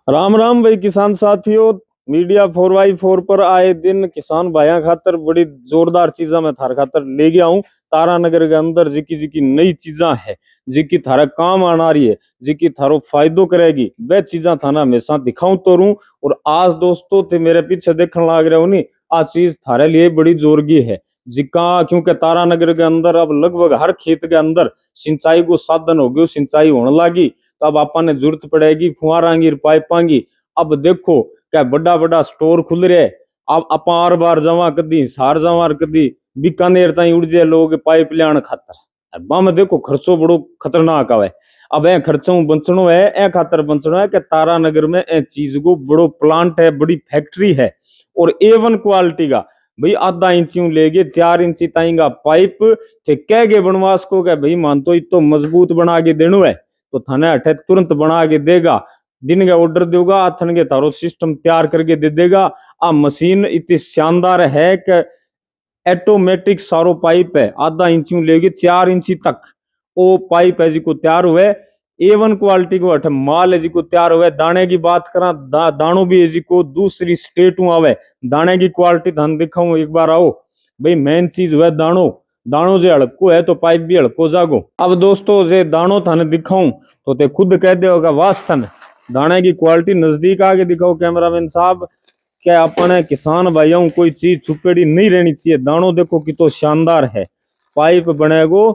राम राम भाई किसान साथियों। मीडिया 4x4 पर आए दिन किसान भाइयों खातर बड़ी जोरदार चीजा मैं थार खातर ले गया हूँ। तारानगर के अंदर जिकी जिकी नई चीजा है, जिकी थारा काम आना रही है, जिकी थारो फायदो करेगी, वह चीजा थाना हमेशा दिखाऊं तो रू। और आज दोस्तों थे मेरे पीछे देखने लाग रहे हो नी, आ चीज थारे लिए बड़ी जोरगी है। जिका क्योंकि तारानगर के अंदर अब लगभग हर खेत के अंदर सिंचाई को साधन हो गयो, सिंचाई होने लगी। तो अब आपने जरूरत पड़ेगी फुहारांगी पाइपांगी। अब देखो क्या बड़ा बड़ा स्टोर खुल रहे हैं। अब आप आर बार जमा कदी सार जमा कदी बीकानेर ताई उड़ जाए लोग पाइप लियान खातर। अब में देखो खर्चो बड़ो खतरनाक आवे। अब ए खर्चों बचनो है, ए खातर बचनो है कि तारानगर में ए चीज को बड़ो प्लांट है, बड़ी फैक्ट्री है और A1 क्वालिटी का। भाई आधा इंची लेगे 4 इंची ताई का पाइप थे कह गे बनवास को क्या भाई मान तो इतो मजबूत बना के देनो है तो थाने अठे तुरंत बना के देगा। दिन का ऑर्डर देगा, थन के तारो सिस्टम तैयार करके दे देगा। आ मशीन इतनी शानदार है कि ऑटोमेटिक सारो पाइप है, आधा इंची लेगी 4 इंची तक वो पाइप है जिको तैयार हुए। A1 क्वालिटी को अठ माल है जिको तैयार हुए। दाने की बात करा दानो भी है जिको दूसरी स्टेट आवे। दाने की क्वालिटी धन दिखाऊं एक बार आओ भाई। मेन चीज हुआ दानो। दानो जे हड़को है तो पाइप भी हड़को जागो। अब दोस्तों जे दानो थाने दिखाऊं तो ते खुद कह देगा वास्तव में दाने की क्वालिटी नजदीक आके दिखाओ कैमरामैन साहब। क्या अपने किसान भाइयों कोई चीज छुपेड़ी नहीं रहनी चाहिए। दानो देखो कि तो शानदार है। पाइप बनेगो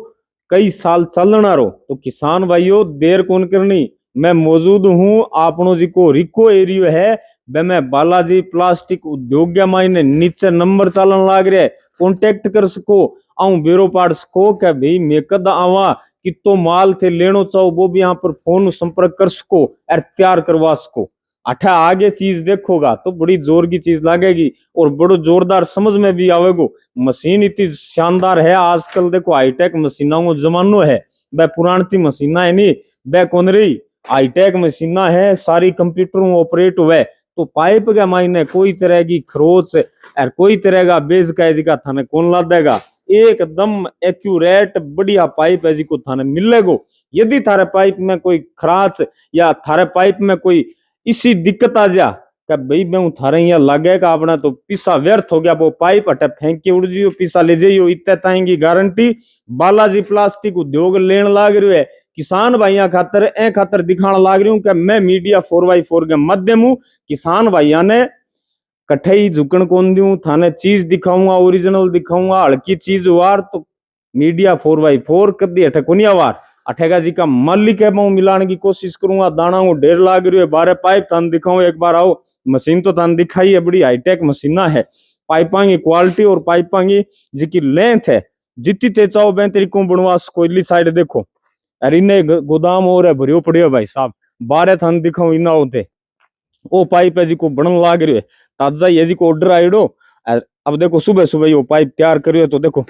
कई साल चलना रो तो किसान भाइयों देर कौन करनी। मैं मौजूद हूँ आपनो जी को रिको एरियो है बे मैं बालाजी प्लास्टिक उद्योग के मायने नीचे नंबर चलन लाग रहा है। कॉन्टेक्ट कर सको आऊं बेरो पाड़ सको क्या भाई मैं कद आवा कि तो माल थे लेनो चाहो वो भी यहाँ पर फोन संपर्क कर सको और तैयार करवा सको। अठा आगे चीज देखोगा तो बड़ी जोर की चीज लगेगी और बड़ो जोरदार समझ में भी आवेगो। मशीन इतनी शानदार है आजकल देखो हाईटेक मशीनों को जमानो है। वह पुरानी मशीना है नहीं, वह कौन रही हाईटेक मशीना है, सारी कंप्यूटर ऑपरेट हुए। तो पाइप के मायने कोई तरह की खरोच और कोई तरह का बेज का जिका थाने कौन ला देगा। एकदम एक्यूरेट बढ़िया पाइप है जिको थाने मिलेगो। यदि थारे पाइप में कोई खराच या थारे पाइप में कोई इसी दिक्कत आ जा कि भाई मैं थारे यहाँ लगेगा अपना तो पीसा व्यर्थ हो गया, वो पाइप हटे फेंक के उड़ जियो पीसा ले जाइयो इतने ताई की गारंटी बालाजी प्लास्टिक उद्योग लेन लाग रही है। किसान भाइयों खातर ए खातर दिखाना लाग रही हूँ कि मैं मीडिया 4x4 के माध्यम हूँ। किसान भाइयों ने कठे ही झुकन कौन दूं, थाने चीज दिखाऊंगा, ओरिजिनल दिखाऊंगा। हल्की चीज वार तो मीडिया 4x4 कदी अठे कोनिया वार अठेगा जी का मालिक है मैं मिलाने की कोशिश करूंगा। दाना को ढेर लाग रही है बारे पाइप थान दिखाऊं एक बार आओ। मशीन तो थान दिखाई है, बड़ी हाईटेक मशीना है। पाइपा की क्वालिटी और पाइपा की जी लेंथ है जितनी ते चाहो बेहतरी को बनवास कोयली साइड देखो। अरे इन्हें गोदाम और है भरियो पड़ियो भाई साहब। बारे थान दिखाऊं इना होते वो पाइप है जी को बनन लाग रही है ताजा ये जी को ऑर्डर आईडो। अब देखो सुबह सुबह ये पाइप तैयार करियो तो देखो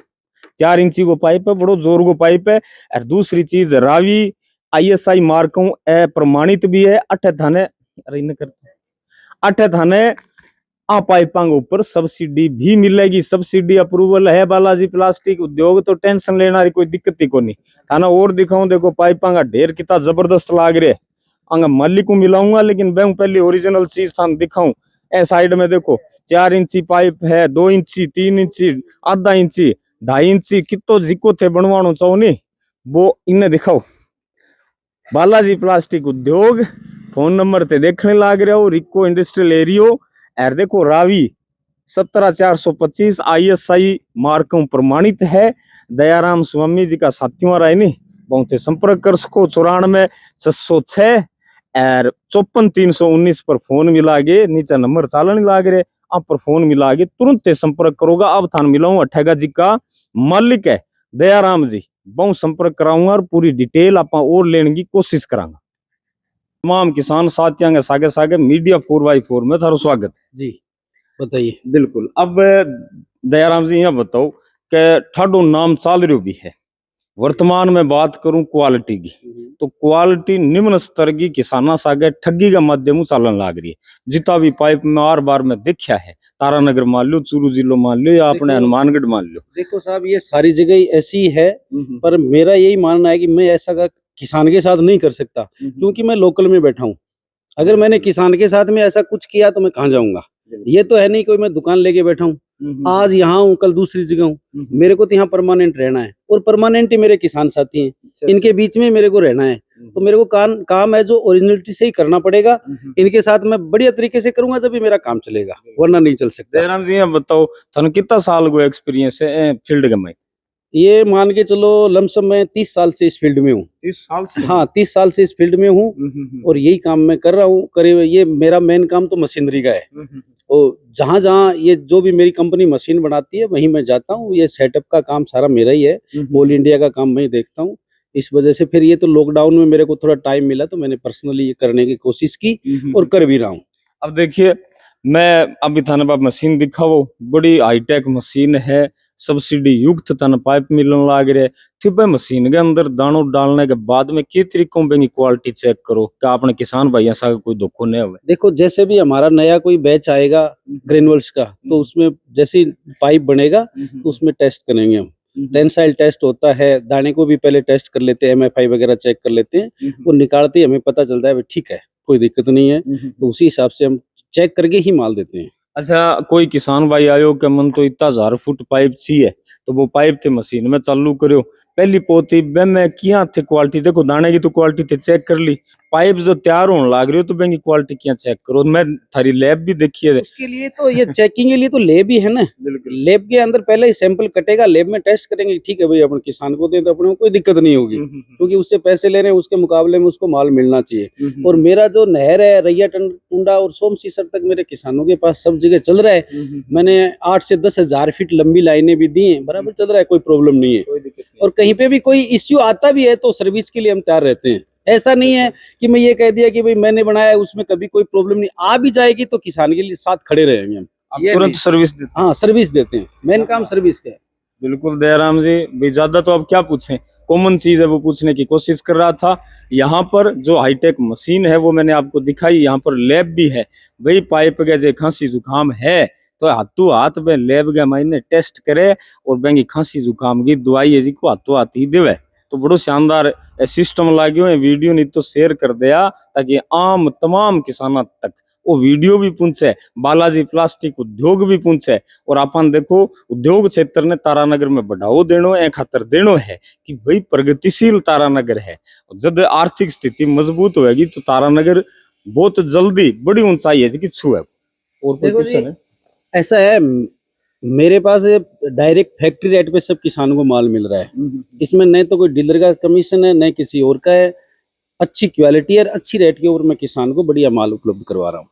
4 इंची को पाइप है, बड़ो जोर को पाइप है। और दूसरी चीज रावी ISI मार्कों ए प्रमाणित भी है। अठे थाने अरे न करते अठे थाने आ पाइपां के ऊपर सब्सिडी भी मिलेगी। सब्सिडी अप्रूवल है बालाजी प्लास्टिक उद्योग तो टेंशन लेना कोई दिक्कत ही को नहीं। थाना और दिखाऊं देखो पाइपां का ढेर कितना जबरदस्त लाग रहे। अंग मालिक को मिलाऊंगा लेकिन बैंक पहले ओरिजिनल चीज थान दिखाऊं। ए साइड में देखो 4 इंची पाइप है, 2 इंची 3 इंची आधा इंची 2.5 इंची कितो जिको थे बनवानो चाहो नी वो इन्हें दिखाओ। बालाजी प्लास्टिक उद्योग फोन नंबर ते देखने लाग रहे हो रिको इंडस्ट्रियल एरियो। और देखो रावी 17425 ISI मार्कों प्रमाणित है। दयाराम स्वामी जी का साथियों रहा है नी बहुत संपर्क कर सको 94 606 और 54 319 पर फोन मिला गे नीचे नंबर चालन लाग रहे आप पर फोन मिला के तुरंत संपर्क करोगा। अब थान मिलाऊं अठेगा जी का मालिक है दयाराम जी बहुत संपर्क कराऊंगा और पूरी डिटेल आप और लेने की कोशिश करांगा। तमाम किसान साथियों के सागे सागे मीडिया 4x4 में थारो स्वागत जी। बताइए। बिल्कुल। अब दयाराम जी यहाँ बताओ कि ठाडो नाम चाल रही भी है। वर्तमान में बात करूं क्वालिटी की तो क्वालिटी निम्न स्तर की किसाना सागे ठगी का माध्यम चालन लाग रही है। जितना भी पाइप में आर बार में देखा है तारानगर मान लो, चूरू जिलो मान लो या अपने हनुमानगढ़ मान लो। देखो साहब ये सारी जगह ऐसी है पर मेरा यही मानना है कि मैं ऐसा का किसान के साथ नहीं कर सकता क्योंकि मैं लोकल में बैठा हूँ। अगर मैंने किसान के साथ में ऐसा कुछ किया तो मैं कहाँ जाऊंगा। ये तो है नहीं कोई मैं दुकान लेके बैठा हूँ, आज यहाँ हूँ कल दूसरी जगह हूँ। मेरे को तो यहाँ परमानेंट रहना है और परमानेंट ही मेरे किसान साथी हैं, इनके बीच में मेरे को रहना है। तो मेरे को काम है जो ओरिजिनलिटी से ही करना पड़ेगा। इनके साथ मैं बढ़िया तरीके से करूंगा जब भी मेरा काम चलेगा, वरना नहीं चल सकता। जयराम जी, अब बताओ थाने कितना साल को एक्सपीरियंस है फील्ड के में? ये मान के चलो लमसम मैं 30 साल से इस फील्ड में हूँ। 30 साल से? हाँ 30 साल से इस फील्ड में हूँ और यही काम मैं कर रहा हूँ। करीब ये मेरा मेन काम तो मशीनरी का है। और जहाँ जहाँ ये जो भी मेरी कंपनी मशीन बनाती है वहीं मैं जाता हूँ। ये सेटअप का काम सारा मेरा ही है, ऑल इंडिया का काम मैं ही देखता हूँ। इस वजह से फिर ये तो लॉकडाउन में मेरे को थोड़ा टाइम मिला तो मैंने पर्सनली ये करने की कोशिश की और कर भी रहा हूँ। अब देखिए, मैं अभी थाने पाप मशीन दिखाओ, बड़ी हाईटेक मशीन है, सब्सिडी युक्त थाने पाइप मिलने लाग रहे। फिर भाई मशीन के अंदर दानों डालने के बाद में किस तरीकों की क्वालिटी चेक करो क्या अपने किसान भाइयों सा कोई धोखो नहीं हुआ? देखो जैसे भी हमारा नया कोई बैच आएगा ग्रेनुअल्स का, तो उसमें जैसे पाइप बनेगा तो उसमें टेस्ट करेंगे हम। टेंसाइल टेस्ट होता है, दाने को भी पहले टेस्ट कर लेते हैं, MFI वगैरह चेक कर लेते हैं। वो निकालते ही हमें पता चलता है ठीक है कोई दिक्कत नहीं है, तो उसी हिसाब से हम चेक करके ही माल देते हैं। अच्छा, कोई किसान भाई आयो के मन तो इतना 1000 फुट पाइप चाहिए, तो वो पाइप थे मशीन में चालू करो, पहली पोती बे में किया थे क्वालिटी देखो, दाने की तो क्वालिटी थे चेक कर ली, पाइप जो तैयार होने लग रही हो तो बेंगी क्वालिटी क्या चेक करो। मैं थारी लैब भी देखी है। उसके लिए तो ये चेकिंग के लिए तो लैब ही है ना। लैब के अंदर पहले ही सैंपल कटेगा, लैब में टेस्ट करेंगे, ठीक है भाई अपन किसान को दें तो अपने को कोई दिक्कत नहीं होगी, क्योंकि उससे पैसे ले रहे हैं, उसके मुकाबले में उसको माल मिलना चाहिए। और मेरा जो नहर है रैया टुंडा और सोमसीसर तक मेरे किसानों के पास सब जगह चल रहा है। मैंने 8 से 10 हजार फीट लंबी लाइनें भी दी हैं, बराबर चल रहा है, कोई प्रॉब्लम नहीं है। और कहीं पे भी कोई इश्यू आता भी है तो सर्विस के लिए हम तैयार रहते हैं। ऐसा नहीं है कि मैं ये कह दिया कि भाई मैंने बनाया उसमें कभी कोई प्रॉब्लम नहीं आ भी जाएगी तो किसान के लिए साथ खड़े रहेंगे हम। तुरंत सर्विस देते? हाँ सर्विस देते हैं, मेन काम सर्विस का है। बिल्कुल दयाराम जी, भाई ज्यादा तो अब क्या पूछें, कॉमन चीज है वो पूछने की कोशिश कर रहा था। यहाँ पर जो हाईटेक मशीन है वो मैंने आपको दिखाई, यहाँ पर लैब भी है। भाई पाइप के जो खांसी जुकाम है तो हाथों हाथ में लैब के मायने टेस्ट करे और बेंगी खांसी जुकाम की दवाई है जी को हाथों हाथ ही देवे। तो बड़ो शानदार सिस्टम लाग्यो है। वीडियो नहीं तो शेयर कर दिया ताकि आम तमाम किसानों तक वो वीडियो भी पहुंचे, बालाजी प्लास्टिक उद्योग भी पहुंचे। और अपन देखो उद्योग क्षेत्र ने तारानगर में बढ़ावो देनो ए खातर देनो है कि भाई प्रगतिशील तारानगर है। जब आर्थिक स्थिति मजबूत होगी तो तारानगर बहुत जल्दी बड़ी ऊंचाई है कि छुए। और कोई क्वेश्चन है? ऐसा है, मेरे पास डायरेक्ट फैक्ट्री रेट पे सब किसानों को माल मिल रहा है। इसमें न तो कोई डीलर का कमीशन है न किसी और का है। अच्छी क्वालिटी और अच्छी रेट के ऊपर मैं किसान को बढ़िया माल उपलब्ध करवा रहा हूँ।